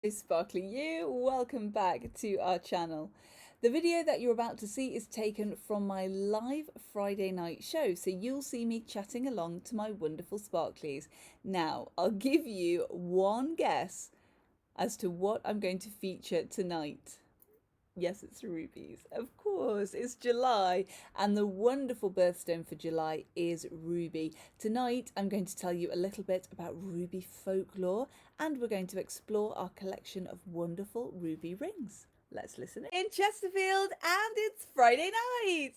Sparkly you, welcome back to our channel. The video that you're about to see is taken from my live Friday night show, so you'll see me chatting along to my wonderful Sparklies. Now, I'll give you one guess as to what I'm going to feature tonight. Yes, it's rubies. Of course, it's July, and the wonderful birthstone for July is ruby. Tonight, I'm going to tell you a little bit about ruby folklore, and we're going to explore our collection of wonderful ruby rings. Let's listen in Chesterfield, and it's Friday night.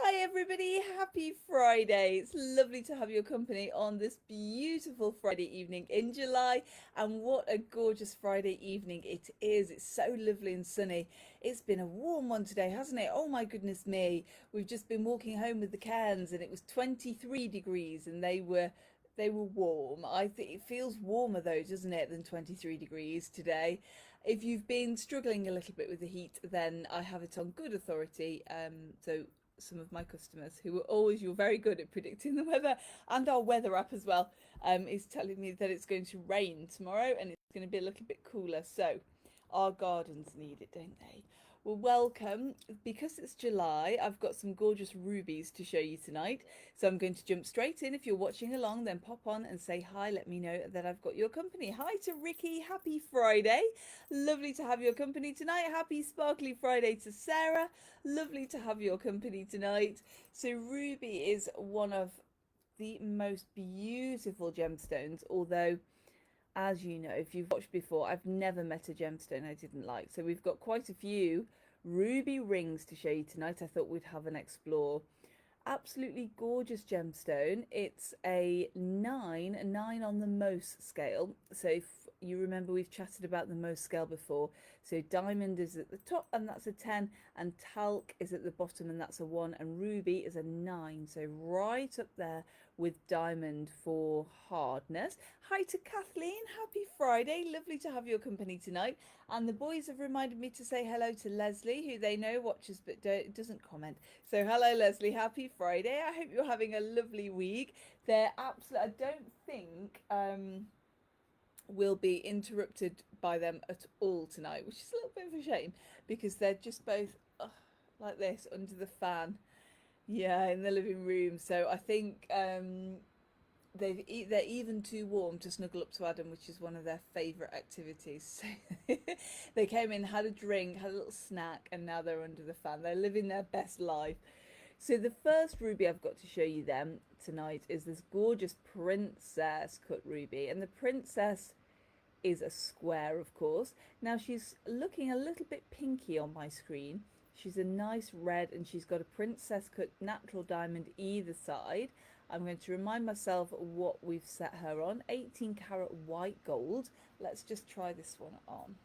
Hi, everybody. Happy Friday. It's lovely to have your company on this beautiful Friday evening in July. And what a gorgeous Friday evening it is. It's so lovely and sunny. It's been a warm one today, hasn't it? Oh, my goodness me. We've just been walking home with the Cairns and it was 23 degrees and they were warm. I think it feels warmer though, doesn't it, than 23 degrees today. If you've been struggling a little bit with the heat, then I have it on good authority. So some of my customers who are always, you're very good at predicting the weather, and our weather app as well, is telling me that it's going to rain tomorrow and it's going to be a little bit cooler. So our gardens need it, don't they? Well, welcome. Because it's July, I've got some gorgeous rubies to show you tonight. So I'm going to jump straight in. If you're watching along, then pop on and say hi. Let me know that I've got your company. Hi to Ricky. Happy Friday. Lovely to have your company tonight. Happy Sparkly Friday to Sarah. Lovely to have your company tonight. So ruby is one of the most beautiful gemstones, although as you know, if you've watched before, I've never met a gemstone I didn't like. So we've got quite a few ruby rings to show you tonight. I thought we'd have an explore. Absolutely gorgeous gemstone. It's a 9 on the Mohs scale. So if you remember, we've chatted about the Mohs scale before. So diamond is at the top and that's a 10, and talc is at the bottom and that's a 1, and ruby is a 9. So right up there with diamond for hardness. Hi to Kathleen. Happy Friday. Lovely to have your company tonight. And the boys have reminded me to say hello to Leslie, who they know watches but doesn't comment. So hello, Leslie. Happy Friday. I hope you're having a lovely week. They're absolutely, I don't think we'll be interrupted by them at all tonight, which is a little bit of a shame because they're just both like this under the fan. Yeah, in the living room. So I think they're even too warm to snuggle up to Adam, which is one of their favourite activities. So they came in, had a drink, had a little snack, and now they're under the fan. They're living their best life. So the first ruby I've got to show you then tonight is this gorgeous princess cut ruby, and the princess is a square, of course. Now she's looking a little bit pinky on my screen. She's a nice red and she's got a princess cut natural diamond either side. I'm going to remind myself what we've set her on. 18 karat white gold. Let's just try this one on.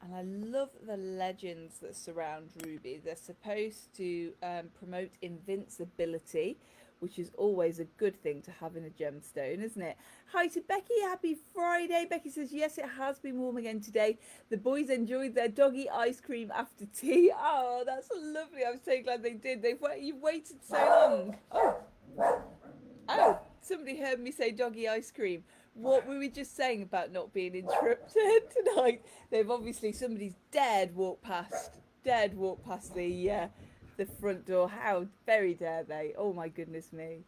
And I love the legends that surround ruby. They're supposed to promote invincibility, which is always a good thing to have in a gemstone, isn't it? Hi to Becky. Happy Friday. Becky says, yes, it has been warm again today. The boys enjoyed their doggy ice cream after tea. Oh, that's lovely. I'm so glad they did. You've waited so long. Oh, somebody heard me say doggy ice cream. What were we just saying about not being interrupted tonight? They've obviously, somebody's dared walk past the front door. How very dare they? Oh my goodness me.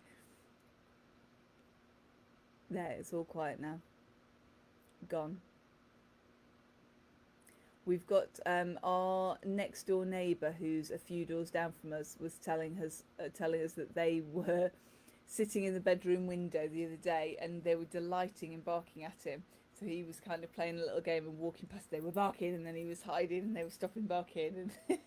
There, it's all quiet now. Gone. We've got our next door neighbour, who's a few doors down from us, was telling us that they were sitting in the bedroom window the other day and they were delighting in barking at him. So he was kind of playing a little game and walking past. They were barking and then he was hiding and they were stopping barking. And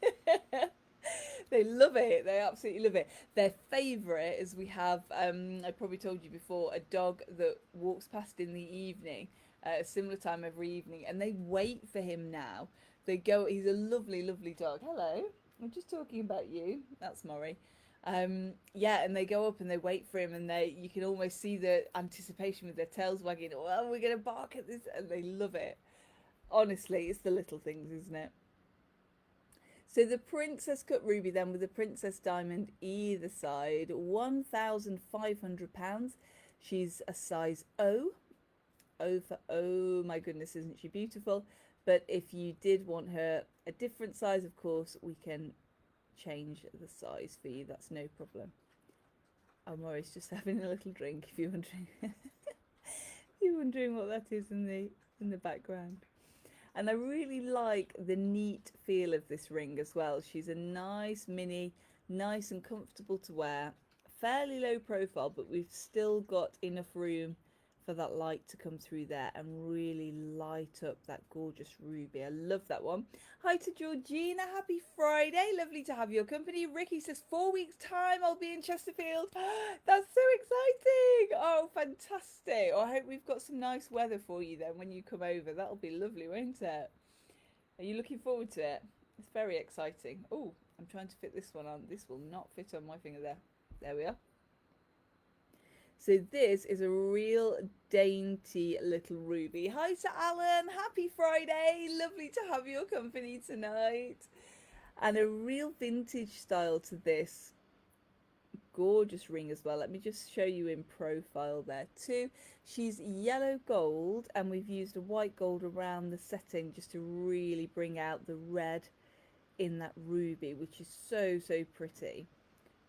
they love it. They absolutely love it. Their favourite is we have, I probably told you before, a dog that walks past in the evening at a similar time every evening, and they wait for him now. They go, he's a lovely, lovely dog. Hello, I'm just talking about you. That's Maury. Yeah, and they go up and they wait for him, and you can almost see the anticipation with their tails wagging. Well, we're gonna bark at this, and they love it. Honestly, it's the little things, isn't it? So the princess cut ruby then with the princess diamond either side, £1,500. She's a size O. oh my goodness, isn't she beautiful? But if you did want her a different size, of course, we can change the size for you. That's no problem. I'm always just having a little drink if you're wondering. You're wondering what that is in the background. And I really like the neat feel of this ring as well. She's a nice mini, nice and comfortable to wear. Fairly low profile, but we've still got enough room for that light to come through there and really light up that gorgeous ruby. I love that one. Hi to Georgina, happy Friday. Lovely to have your company. Ricky says 4 weeks time I'll be in Chesterfield. That's so exciting. Oh, fantastic. I hope we've got some nice weather for you then when you come over. That'll be lovely, won't it? Are you looking forward to it? It's very exciting. Oh, I'm trying to fit this one on. This will not fit on my finger there. There we are. So this is a real dainty little ruby. Hi to Alan, happy Friday. Lovely to have your company tonight. And a real vintage style to this gorgeous ring as well. Let me just show you in profile there too. She's yellow gold and we've used a white gold around the setting just to really bring out the red in that ruby, which is so pretty.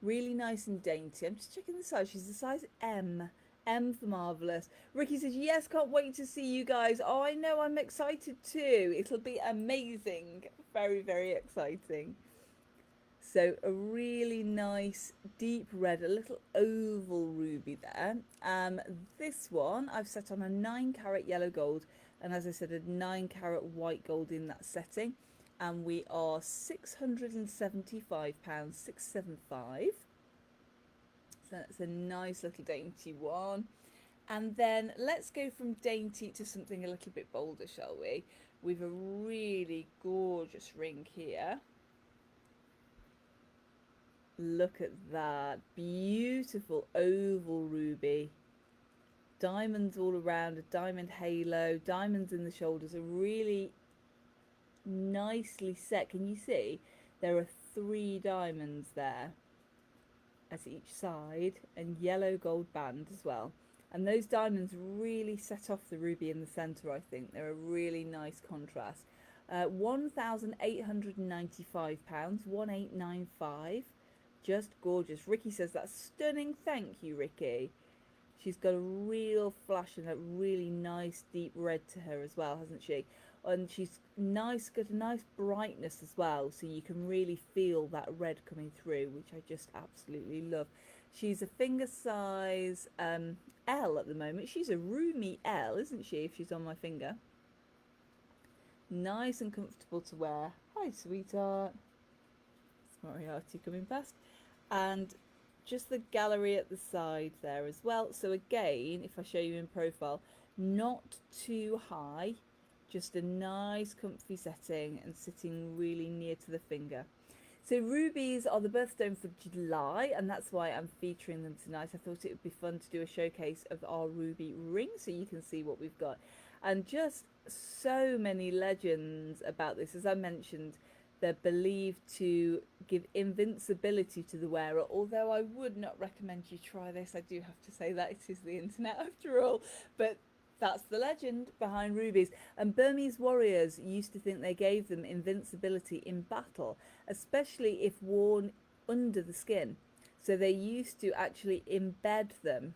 Really nice and dainty. I'm just checking the size. She's the size M. M for marvellous. Ricky says, yes, can't wait to see you guys. Oh, I know, I'm excited too. It'll be amazing. Very exciting. So a really nice deep red, a little oval ruby there. This one I've set on a 9-carat yellow gold, and as I said, a 9-carat white gold in that setting. And we are £675, 675. So that's a nice little dainty one. And then let's go from dainty to something a little bit bolder, shall we? We've a really gorgeous ring here. Look at that, beautiful oval ruby. Diamonds all around, a diamond halo, diamonds in the shoulders, a really nicely set. Can you see there are 3 diamonds there at each side, and yellow gold band as well, and those diamonds really set off the ruby in the center. I think they're a really nice contrast. £1,895, 1895. Just gorgeous. Ricky says that's stunning. Thank you, Ricky. She's got a real flash and a really nice deep red to her as well, hasn't she? And she's nice, got a nice brightness as well, so you can really feel that red coming through, which I just absolutely love. She's a finger size L at the moment. She's a roomy L, isn't she, if she's on my finger? Nice and comfortable to wear. Hi, sweetheart. It's Moriarty coming past. And just the gallery at the side there as well. So again, if I show you in profile, not too high, just a nice comfy setting and sitting really near to the finger. So rubies are the birthstone for July, and that's why I'm featuring them tonight. I thought it would be fun to do a showcase of our ruby ring so you can see what we've got. And just so many legends about this. As I mentioned, they're believed to give invincibility to the wearer, although I would not recommend you try this. I do have to say that it is the internet after all, but that's the legend behind rubies. And Burmese warriors used to think they gave them invincibility in battle, especially if worn under the skin. So they used to actually embed them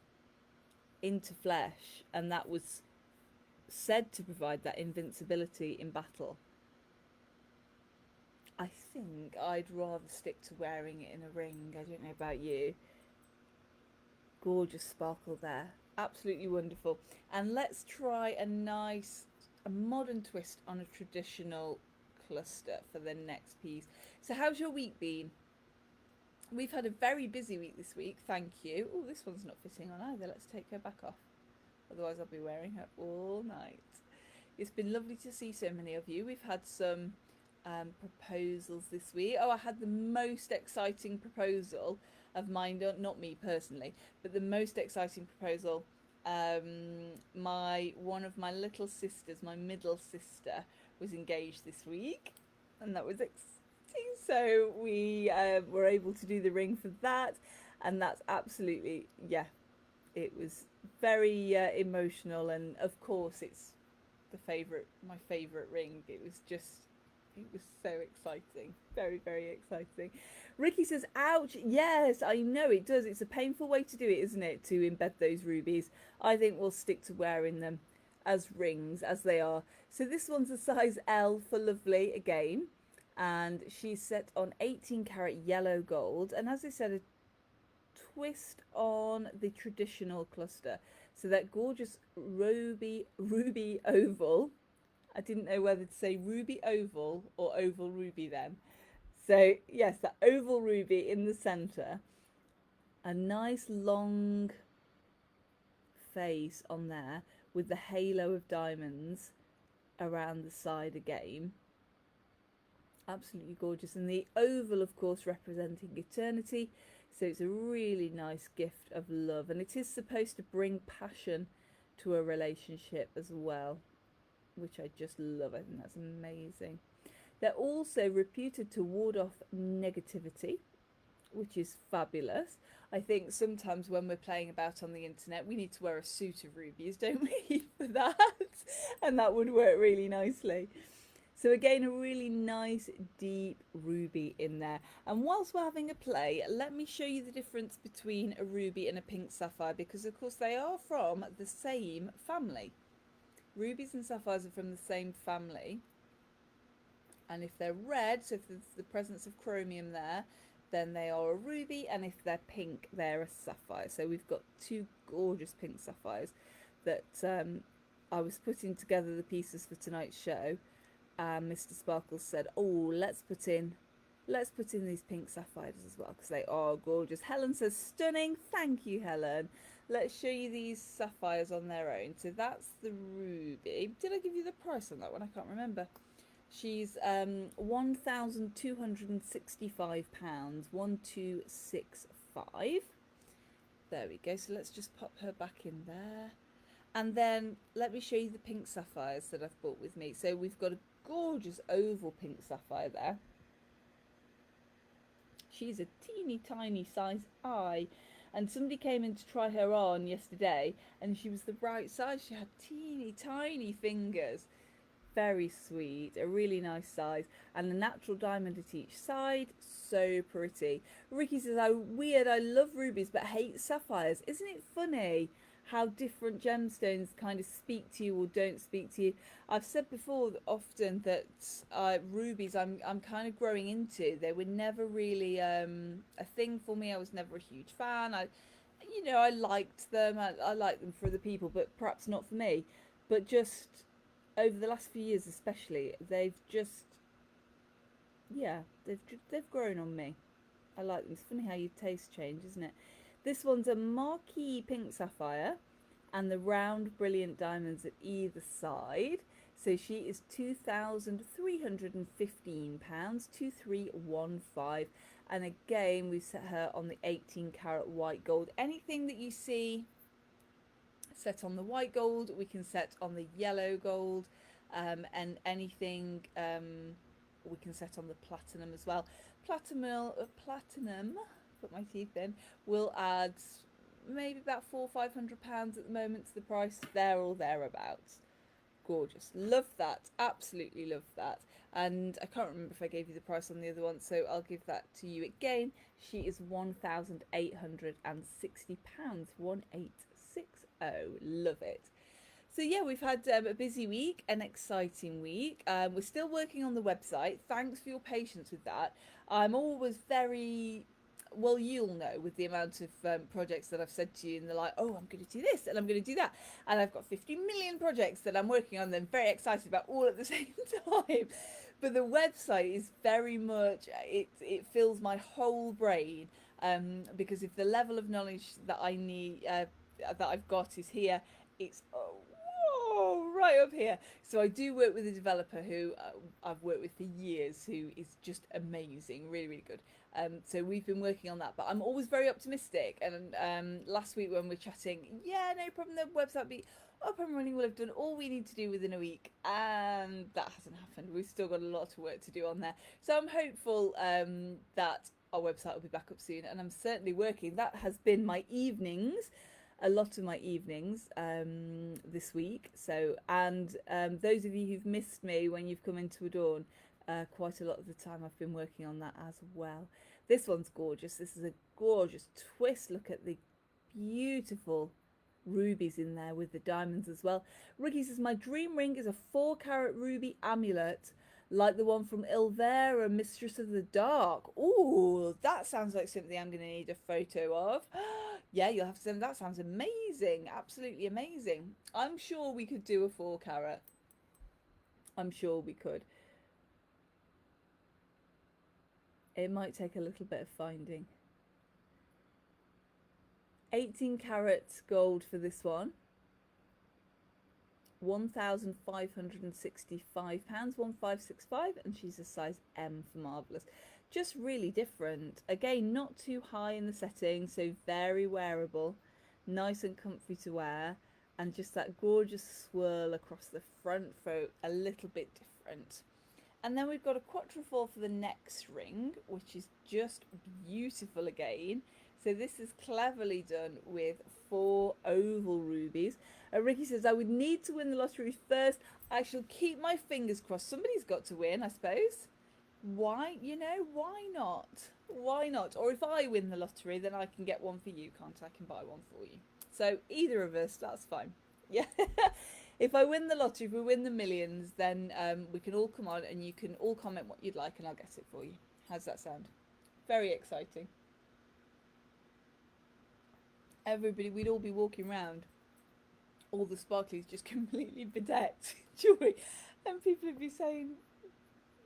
into flesh, and that was said to provide that invincibility in battle. I think I'd rather stick to wearing it in a ring. I don't know about you. Gorgeous sparkle there. Absolutely wonderful. And let's try a modern twist on a traditional cluster for the next piece. So how's your week been? We've had a very busy week this week, thank you. Oh, this one's not fitting on either. Let's take her back off. Otherwise I'll be wearing her all night. It's been lovely to see so many of you. We've had some proposals this week. Oh, I had the most exciting proposal of mine, not me personally, but the most exciting proposal. One of my little sisters, my middle sister, was engaged this week, and that was exciting. So we were able to do the ring for that, and that's absolutely, yeah, it was very emotional, and of course it's my favorite ring. It was so exciting, very very exciting. Ricky says, "Ouch!" Yes, I know it does. It's a painful way to do it, isn't it? To embed those rubies. I think we'll stick to wearing them as rings as they are. So this one's a size L for Lovely again, and she's set on 18 karat yellow gold, and as I said, a twist on the traditional cluster. So that gorgeous ruby oval. I didn't know whether to say ruby oval or oval ruby then. So yes, that oval ruby in the centre, a nice long face on there with the halo of diamonds around the side again. Absolutely gorgeous. And the oval, of course, representing eternity. So it's a really nice gift of love, and it is supposed to bring passion to a relationship as well, which I just love. I think that's amazing. They're also reputed to ward off negativity, which is fabulous. I think sometimes when we're playing about on the internet, we need to wear a suit of rubies, don't we, for that? And that would work really nicely. So again, a really nice deep ruby in there. And whilst we're having a play, let me show you the difference between a ruby and a pink sapphire, because of course they are from the same family. Rubies and sapphires are from the same family. And if they're red, so if there's the presence of chromium there, then they are a ruby, and if they're pink, they're a sapphire. So we've got two gorgeous pink sapphires that I was putting together the pieces for tonight's show. Mr. Sparkles said, "Oh, let's put in these pink sapphires as well, because they are gorgeous." Helen says, "Stunning." Thank you, Helen. Let's show you these sapphires on their own. So that's the ruby. Did I give you the price on that one? I can't remember. She's £1,265, 1265. There we go. So let's just pop her back in there. And then let me show you the pink sapphires that I've brought with me. So we've got a gorgeous oval pink sapphire there. She's a teeny tiny size I. And somebody came in to try her on yesterday, and she was the right size. She had teeny tiny fingers. Very sweet, a really nice size, and a natural diamond at each side. So pretty. Ricky says, "Oh, weird, I love rubies but hate sapphires." Isn't it funny how different gemstones kind of speak to you or don't speak to you? I've said before often that rubies I'm kind of growing into. They were never really a thing for me. I was never a huge fan. I liked them. I liked them for other people, but perhaps not for me. But just over the last few years especially, they've grown on me. I like them. It's funny how your taste change, isn't it? This one's a marquee pink sapphire, and the round brilliant diamonds at either side. So she is £2,315, 2315, and again we set her on the 18 karat white gold. Anything that you see set on the white gold, we can set on the yellow gold, and anything we can set on the platinum as well. Platinum, put my teeth in, will add maybe about £400-500 at the moment to the price, there or thereabouts. Gorgeous, love that, absolutely love that. And I can't remember if I gave you the price on the other one, so I'll give that to you again. She is £1,860, 1860. Love it. So yeah, we've had a busy week, an exciting week. We're still working on the website. Thanks for your patience with that. I'm always very, well, you'll know with the amount of projects that I've said to you, and they're like, "Oh, I'm going to do this and I'm going to do that," and I've got 50 million projects that I'm working on, and very excited about all at the same time. But the website is very much, it fills my whole brain, because if the level of knowledge that I need, that I've got is here, it's right up here. So I do work with a developer who I've worked with for years, who is just amazing, really really good. So we've been working on that, but I'm always very optimistic. And last week when we were chatting, yeah, no problem, the website will be up and running, we'll have done all we need to do within a week, and that hasn't happened. We've still got a lot of work to do on there, so I'm hopeful that our website will be back up soon, and I'm certainly working. That has been my evenings a lot of my evenings this week. So, and those of you who've missed me when you've come into Adorn, quite a lot of the time I've been working on that as well. This one's gorgeous. This is a gorgeous twist. Look at the beautiful rubies in there with the diamonds as well. Ricky says, my dream ring is a 4-carat ruby amulet like the one from Ilvera, Mistress of the Dark. Ooh, that sounds like something I'm going to need a photo of. Yeah, you'll have to send. That sounds amazing. Absolutely amazing. I'm sure we could do a 4-carat. I'm sure we could. It might take a little bit of finding. 18 carat gold for this one. £1,565, 1565, and she's a size M for Marvellous. Just really different. Again, not too high in the setting, so very wearable, nice and comfy to wear, and just that gorgeous swirl across the front throat, a little bit different. And then we've got a quatrefoil for the next ring, which is just beautiful again. So this is cleverly done with 4 oval rubies. Ricky says, I would need to win the lottery first. I shall keep my fingers crossed. Somebody's got to win, I suppose. Why? You know, why not? Why not? Or if I win the lottery, then I can get one for you, can't I? I can buy one for you. So either of us, that's fine. Yeah. If I win the lottery, if we win the millions, then we can all come on and you can all comment what you'd like and I'll get it for you. How's that sound? Very exciting. Everybody, we'd all be walking around, all the Sparklies just completely bedecked jewellery, and people would be saying,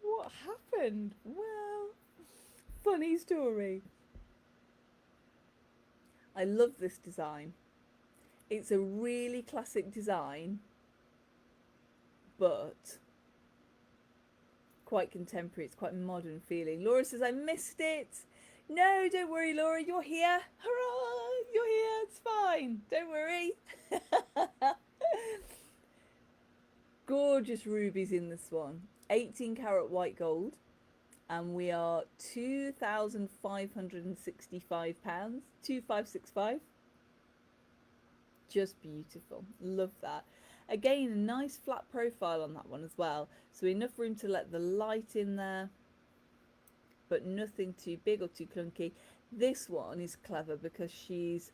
what happened? Well, funny story. I love this design. It's a really classic design, but quite contemporary. It's quite modern feeling. Laura says, I missed it. No, don't worry, Laura, you're here. Hurrah, you're here, it's fine. Don't worry. Gorgeous rubies in this one. 18 carat white gold. And we are £2,565. 2565. Just beautiful. Love that. Again, a nice flat profile on that one as well. So enough room to let the light in there, but nothing too big or too clunky. This one is clever because she's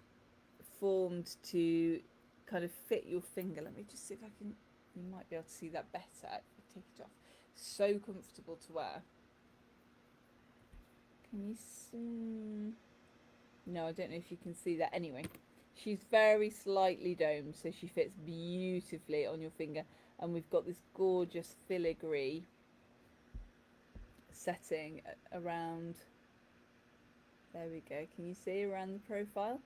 formed to kind of fit your finger. Let me just see if I can, you might be able to see that better if I take it off. So comfortable to wear. Can you see? No, I don't know if you can see that. Anyway, she's very slightly domed, so she fits beautifully on your finger. And we've got this gorgeous filigree setting around, there we go, can you see around the profile?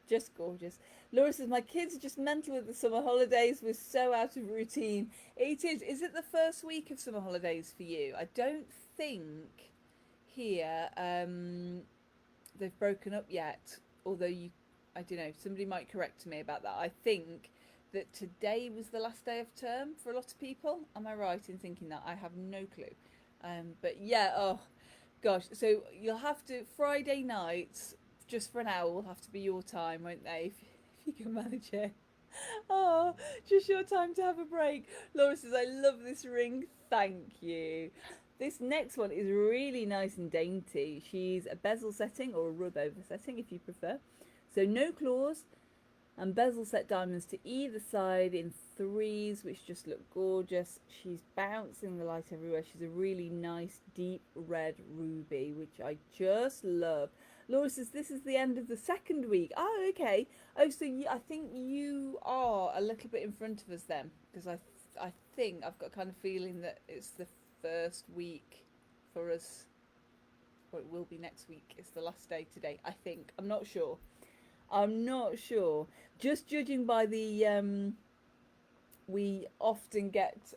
Just gorgeous. Laura says, my kids are just mental with the summer holidays. We're so out of routine. It is. Is it the first week of summer holidays for you? I don't think here they've broken up yet, although I don't know, somebody might correct me about that. I think that today was the last day of term for a lot of people. Am I right in thinking that? I have no clue. But yeah, oh gosh, so you'll have to, Friday nights, just for an hour, will have to be your time, won't they, if you can manage it. Oh, just your time to have a break. Laura says, I love this ring, thank you. This next one is really nice and dainty. She's a bezel setting, or a rub over setting if you prefer. So no claws, and bezel set diamonds to either side in 3s, which just look gorgeous. She's bouncing the light everywhere. She's a really nice deep red ruby, which I just love. Laura says, this is the end of the second week. Oh, okay. Oh, so I think you are a little bit in front of us then, because I think I've got a kind of feeling that it's the first week for us, or it will be next week. It's the last day today, I think. I'm not sure. Just judging by the we often get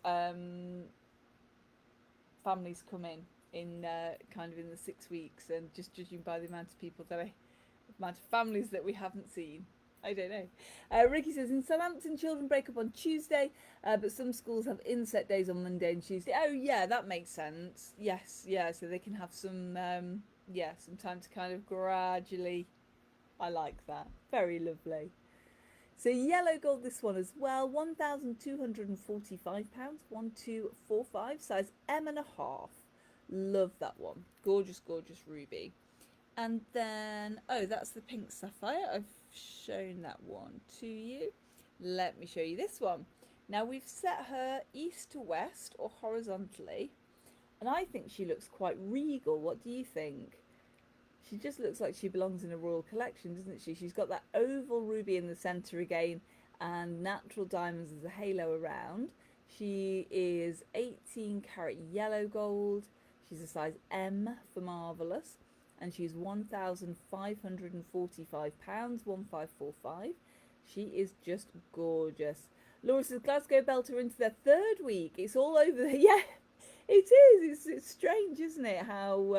families come in kind of in the 6 weeks, and just judging by the amount of people that amount of families that we haven't seen, I don't know. Ricky says, in Southampton, children break up on Tuesday, but some schools have inset days on Monday and Tuesday. Oh yeah, that makes sense. Yes, yeah, so they can have some some time to kind of gradually I like that. Very lovely. So yellow gold, this one as well, £1,245, 1245, size M&1/2. Love that one. Gorgeous, gorgeous ruby. And then, oh, that's the pink sapphire. I've shown that one to you. Let me show you this one. Now we've set her east to west or horizontally, and I think she looks quite regal. What do you think? She just looks like she belongs in a royal collection, doesn't she? She's got that oval ruby in the centre again and natural diamonds as a halo around. She is 18 karat yellow gold. She's a size M for marvellous. And she's £1,545, 1545. She is just gorgeous. Laura says Glasgow Belter into their third week. It's all over the... Yeah, it is. It's strange, isn't it? How...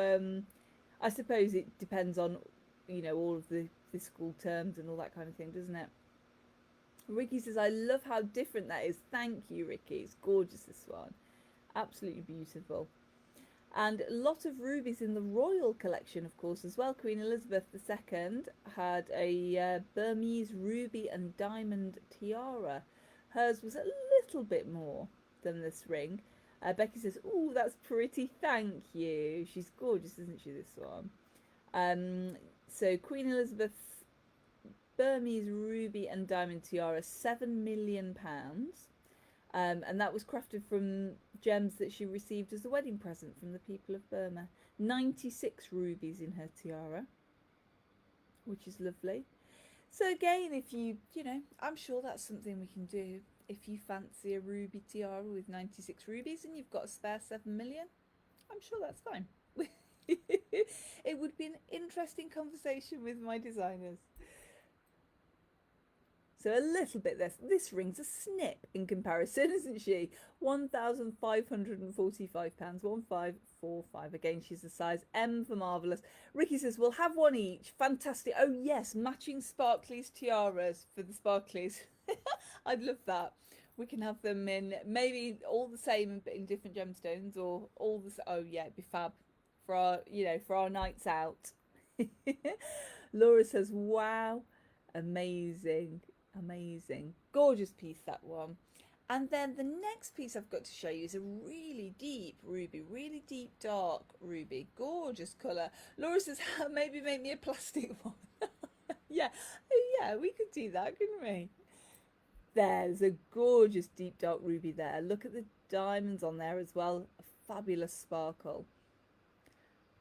I suppose it depends on, you know, all of the school terms and all that kind of thing, doesn't it? Ricky says, I love how different that is. Thank you, Ricky. It's gorgeous, this one. Absolutely beautiful. And a lot of rubies in the royal collection, of course, as well. Queen Elizabeth II had a Burmese ruby and diamond tiara. Hers was a little bit more than this ring. Becky says, oh, that's pretty, thank you. She's gorgeous, isn't she, this one? So Queen Elizabeth's Burmese ruby and diamond tiara, £7 million. And that was crafted from gems that she received as a wedding present from the people of Burma. 96 rubies in her tiara, which is lovely. So again, if you know, I'm sure that's something we can do. If you fancy a ruby tiara with 96 rubies and you've got a spare 7 million, I'm sure that's fine. It would be an interesting conversation with my designers. So a little bit less. This ring's a snip in comparison, isn't she? £1,545, 1545. Again, she's a size M for marvellous. Ricky says, we'll have one each. Fantastic. Oh, yes, matching Sparklies tiaras for the Sparklies. I'd love that. We can have them in maybe all the same but in different gemstones, or all the... Oh, yeah, it'd be fab for our, you know, for our nights out. Laura says, wow, amazing. Amazing. Gorgeous piece, that one. And then the next piece I've got to show you is a really deep ruby, really deep dark ruby. Gorgeous colour. Laura says, maybe make me a plastic one. Yeah, we could do that, couldn't we? There's a gorgeous deep dark ruby there. Look at the diamonds on there as well. A fabulous sparkle.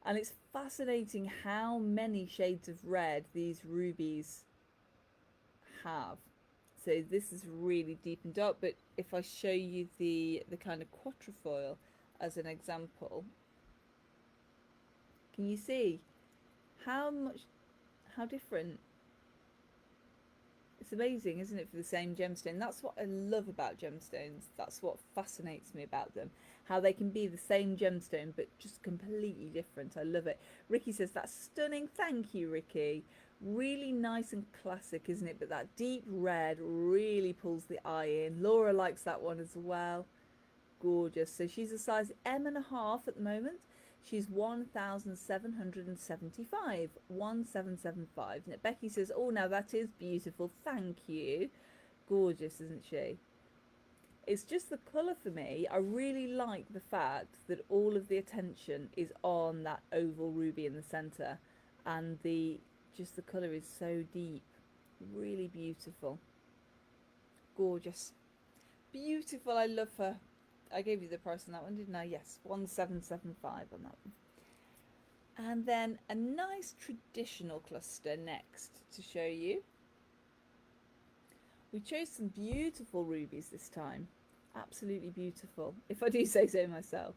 And it's fascinating how many shades of red these rubies have. So this is really deep and dark, but if I show you the kind of quatrefoil as an example, can you see how different? It's amazing, isn't it, for the same gemstone? That's what I love about gemstones. That's what fascinates me about them. How they can be the same gemstone, but just completely different. I love it. Ricky says, that's stunning. Thank you, Ricky. Really nice and classic, isn't it? But that deep red really pulls the eye in. Laura likes that one as well. Gorgeous. So she's a size M&1/2 at the moment. She's 1,775, 1775. And Becky says, oh, now that is beautiful. Thank you. Gorgeous, isn't she? It's just the colour for me. I really like the fact that all of the attention is on that oval ruby in the centre. And just the colour is so deep. Really beautiful. Gorgeous. Beautiful. I love her. I gave you the price on that one, didn't I? Yes, 1,775 on that one. And then a nice traditional cluster next to show you. We chose some beautiful rubies this time. Absolutely beautiful, if I do say so myself.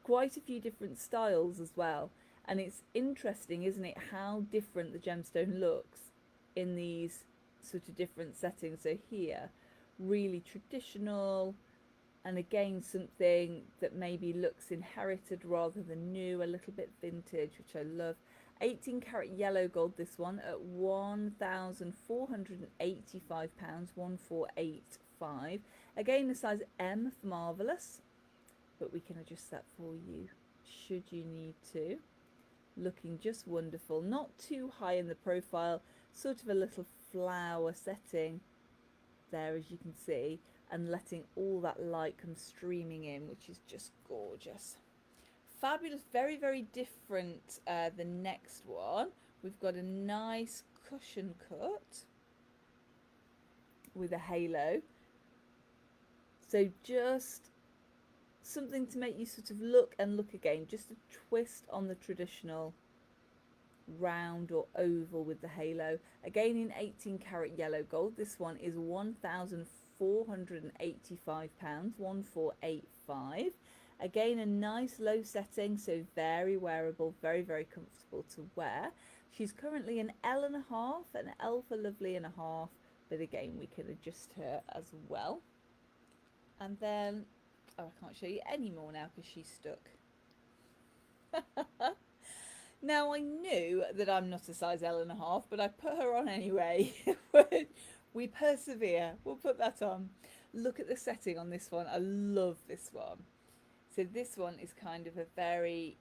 Quite a few different styles as well. And it's interesting, isn't it, how different the gemstone looks in these sort of different settings. So here, really traditional, and again something that maybe looks inherited rather than new, a little bit vintage, which I love. 18 karat yellow gold, this one, at £1,485, 1485. Again, the size M for marvellous, but we can adjust that for you should you need to. Looking just wonderful, not too high in the profile, sort of a little flower setting there, as you can see, and letting all that light come streaming in, which is just gorgeous. Fabulous, very, very different. The next one, we've got a nice cushion cut with a halo. So just something to make you sort of look and look again, just a twist on the traditional round or oval with the halo. Again in 18 karat yellow gold. This one is £1,485, 1485. Again, a nice low setting, so very wearable, very, very comfortable to wear. She's currently an L&a-half, an L for lovely and a half, but again, we can adjust her as well. And then, oh, I can't show you any more now because she's stuck. Now, I knew that I'm not a size L&a-half, but I put her on anyway. We persevere. We'll put that on. Look at the setting on this one. I love this one. So this one is kind of a very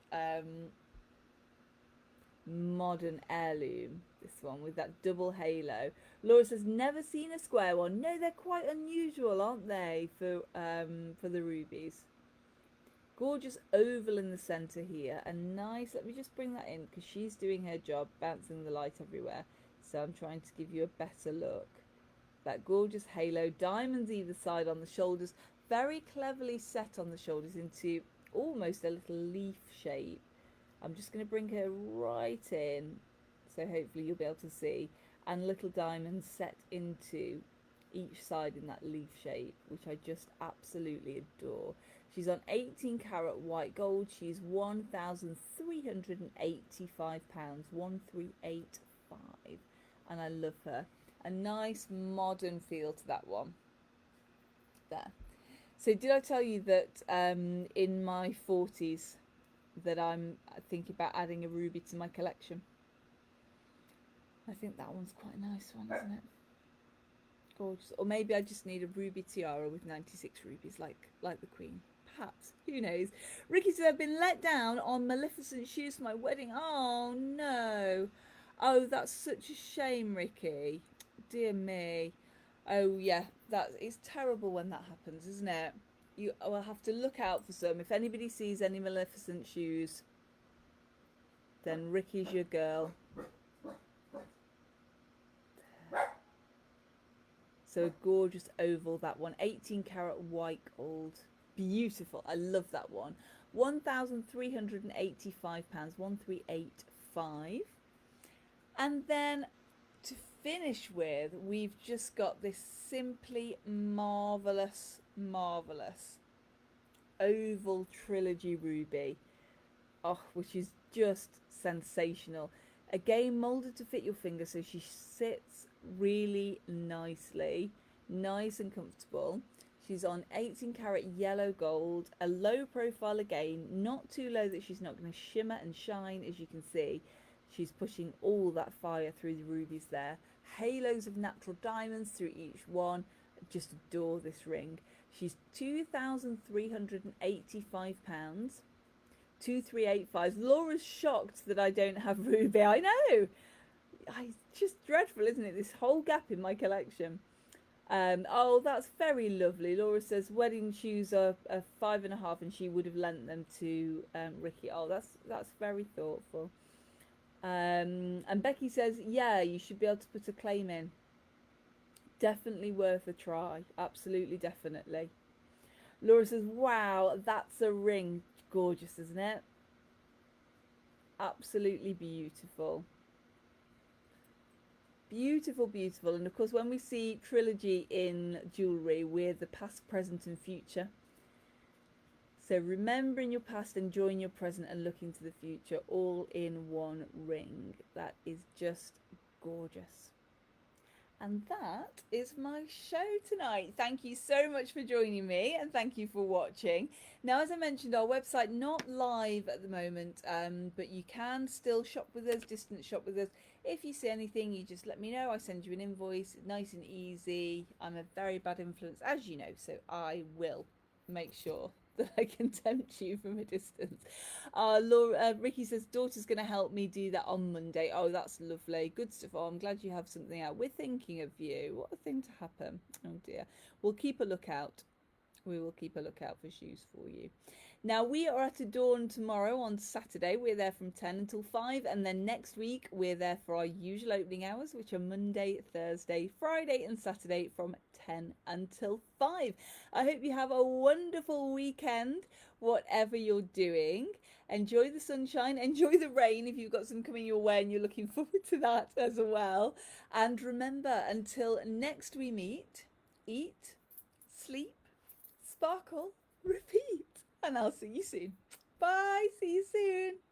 modern heirloom, this one, with that double halo. Laura says, never seen a square one. No, they're quite unusual, aren't they, for the rubies. Gorgeous oval in the centre here, and nice, let me just bring that in because she's doing her job, bouncing the light everywhere. So I'm trying to give you a better look. That gorgeous halo, diamonds either side on the shoulders, very cleverly set on the shoulders into almost a little leaf shape. I'm just going to bring her right in, so hopefully you'll be able to see, and little diamonds set into each side in that leaf shape, which I just absolutely adore. She's on 18 karat white gold. She's £1,385, 1385, and I love her. A nice modern feel to that one there. So did I tell you that in my 40s that I'm thinking about adding a ruby to my collection? I think that one's quite a nice one, isn't it? Gorgeous. Or maybe I just need a ruby tiara with 96 rubies like the Queen. Perhaps. Who knows? Ricky says, I've been let down on Maleficent shoes for my wedding. Oh, no. Oh, that's such a shame, Ricky. Dear me. Oh, yeah. It's terrible when that happens, isn't it? You will have to look out for some. If anybody sees any Maleficent shoes, then Ricky's your girl. So a gorgeous oval, that one. 18 karat white gold. Beautiful. I love that one. £1,385, 1385. And then to finish with, we've just got this simply marvellous, marvellous oval trilogy ruby. Oh, which is just sensational. Again, moulded to fit your finger, so she sits really nicely, nice and comfortable. She's on 18 karat yellow gold, a low profile again, not too low that she's not going to shimmer and shine, as you can see. She's pushing all that fire through the rubies there. Halos of natural diamonds through each one. Just adore this ring. She's £2,385. 2385. Laura's shocked that I don't have ruby. I know. It's just dreadful, isn't it? This whole gap in my collection. Oh, that's very lovely. Laura says wedding shoes are 5.5, and she would have lent them to Ricky. Oh, that's very thoughtful. And Becky says, yeah, you should be able to put a claim in. Definitely worth a try. Absolutely, definitely. Laura says, wow, that's a ring. Gorgeous, isn't it? Absolutely beautiful. Beautiful, beautiful. And of course, when we see trilogy in jewellery, we're the past, present and future. So remembering your past, enjoying your present and looking to the future, all in one ring. That is just gorgeous. And that is my show tonight. Thank you so much for joining me, and thank you for watching. Now, as I mentioned, our website not live at the moment, but you can still shop with us, distance shop with us. If you see anything, you just let me know. I send you an invoice, nice and easy. I'm a very bad influence, as you know, so I will make sure that I can tempt you from a distance. Ricky says daughter's going to help me do that on Monday. Oh, that's lovely. Good stuff. Oh, I'm glad you have something out. We're thinking of you. What a thing to happen. Oh dear. We'll keep a lookout. We will keep a lookout for shoes for you. Now, we are at Adorn tomorrow on Saturday. We're there from 10 until 5. And then next week, we're there for our usual opening hours, which are Monday, Thursday, Friday, and Saturday from 10 until 5. I hope you have a wonderful weekend, whatever you're doing. Enjoy the sunshine. Enjoy the rain if you've got some coming your way and you're looking forward to that as well. And remember, until next we meet, eat, sleep, sparkle, repeat, and I'll see you soon. Bye, see you soon.